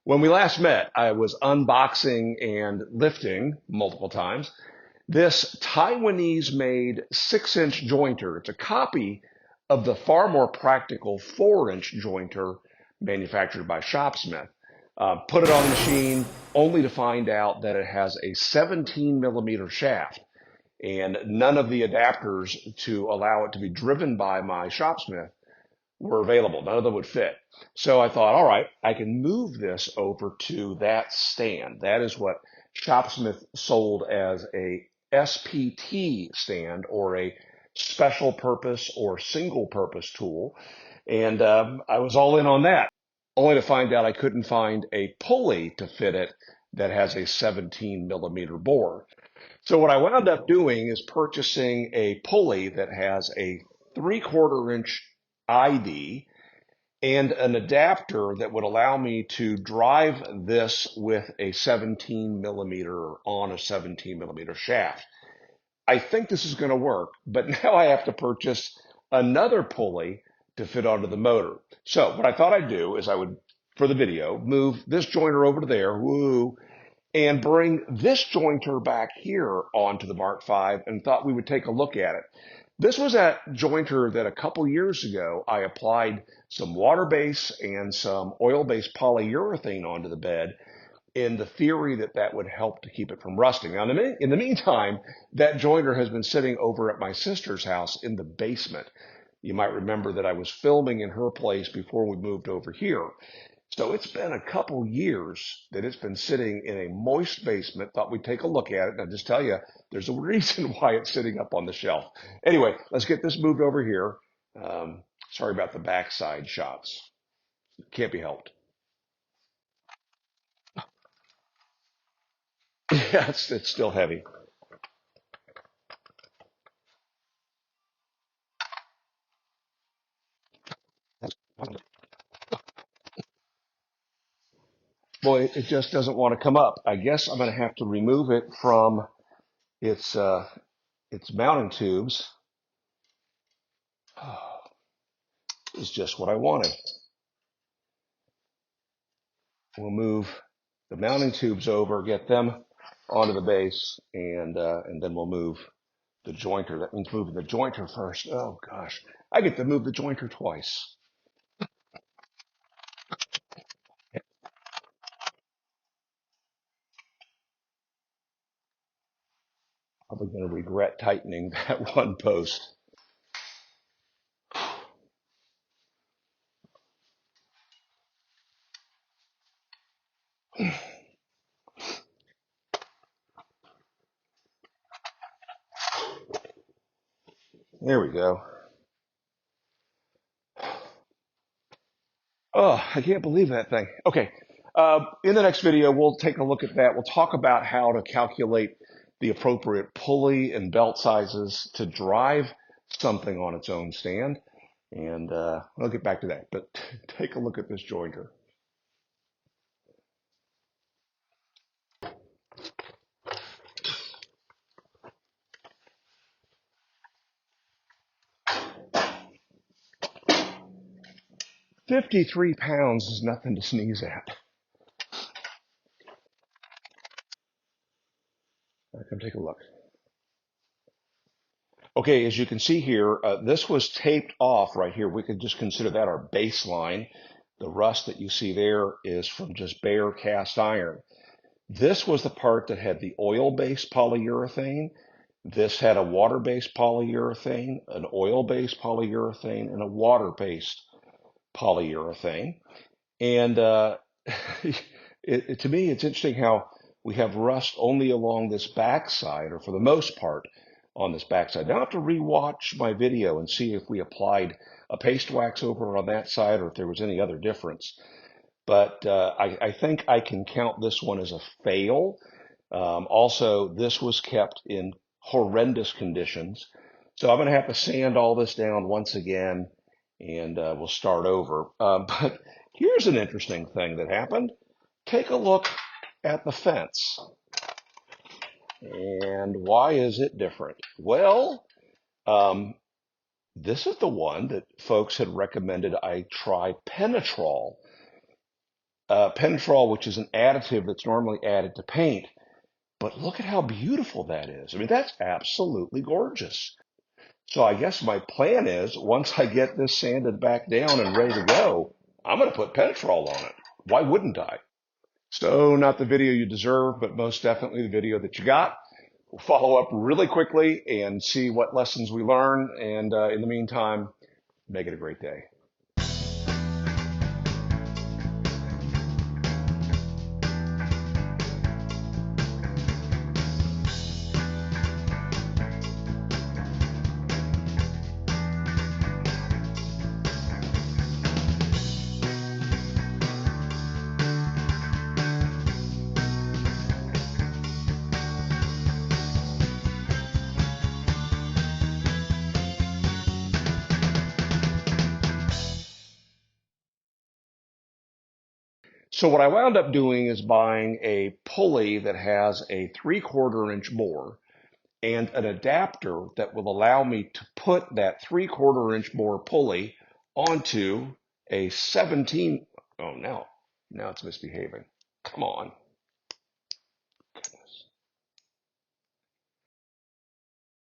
When we last met, I was unboxing and lifting multiple times this Taiwanese-made 6-inch jointer. It's a copy of the far more practical 4-inch jointer manufactured by Shopsmith. Put it on the machine only to find out that it has a 17 millimeter shaft and none of the adapters to allow it to be driven by my Shopsmith were available. None of them would fit. So I thought, all right, I can move this over to that stand. That is what Shopsmith sold as a SPT stand, or a special purpose or single purpose tool. And I was all in on that, only to find out I couldn't find a pulley to fit it that has a 17 millimeter bore. So what I wound up doing is purchasing a pulley that has a 3/4 inch ID and an adapter that would allow me to drive this with a 17 millimeter on a 17 millimeter shaft. I think this is going to work, but now I have to purchase another pulley to fit onto the motor. So what I thought I'd do is I would, for the video, move this jointer over to there, woo, and bring this jointer back here onto the Mark V, and thought we would take a look at it. This was that jointer that a couple years ago I applied some water-based and some oil-based polyurethane onto the bed in the theory that that would help to keep it from rusting. Now, in the meantime, that jointer has been sitting over at my sister's house in the basement. You might remember that I was filming in her place before we moved over here. So it's been a couple years that it's been sitting in a moist basement. Thought we'd take a look at it. And I'll just tell you, there's a reason why it's sitting up on the shelf. Anyway, let's get this moved over here. Sorry about the backside shots. Can't be helped. Yeah, it's still heavy. Boy, it just doesn't want to come up. I guess I'm going to have to remove it from its mounting tubes. It's just what I wanted. We'll move the mounting tubes over, get them onto the base, and then we'll move the jointer. That means moving the jointer first. Oh gosh, I get to move the jointer twice. Probably going to regret tightening that one post. There we go. Oh, I can't believe that thing. Okay. In the next video, we'll take a look at that. We'll talk about how to calculate the appropriate pulley and belt sizes to drive something on its own stand. And I'll get back to that. But take a look at this jointer. £53 is nothing to sneeze at. Come take a look. Okay, as you can see here, this was taped off right here. We could just consider that our baseline. The rust that you see there is from just bare cast iron. This was the part that had the oil-based polyurethane. This had a water-based polyurethane, an oil-based polyurethane, and a water-based polyurethane. And to me, it's interesting how we have rust only along this backside, or for the most part, on this backside. Now I have to rewatch my video and see if we applied a paste wax over on that side or if there was any other difference. But I think I can count this one as a fail. Also, this was kept in horrendous conditions. So I'm going to have to sand all this down once again, and we'll start over. But here's an interesting thing that happened. Take a look at the fence. And why is it different? Well, this is the one that folks had recommended I try Penetrol. Pentrol, which is an additive that's normally added to paint. But look at how beautiful that is. I mean, that's absolutely gorgeous. So I guess my plan is once I get this sanded back down and ready to go, I'm going to put Pentrol on it. Why wouldn't I? So not the video you deserve, but most definitely the video that you got. We'll follow up really quickly and see what lessons we learn. And in the meantime, make it a great day. So what I wound up doing is buying a pulley that has a 3/4 inch bore and an adapter that will allow me to put that 3/4 inch bore pulley onto a 17. Oh, now it's misbehaving. Come on.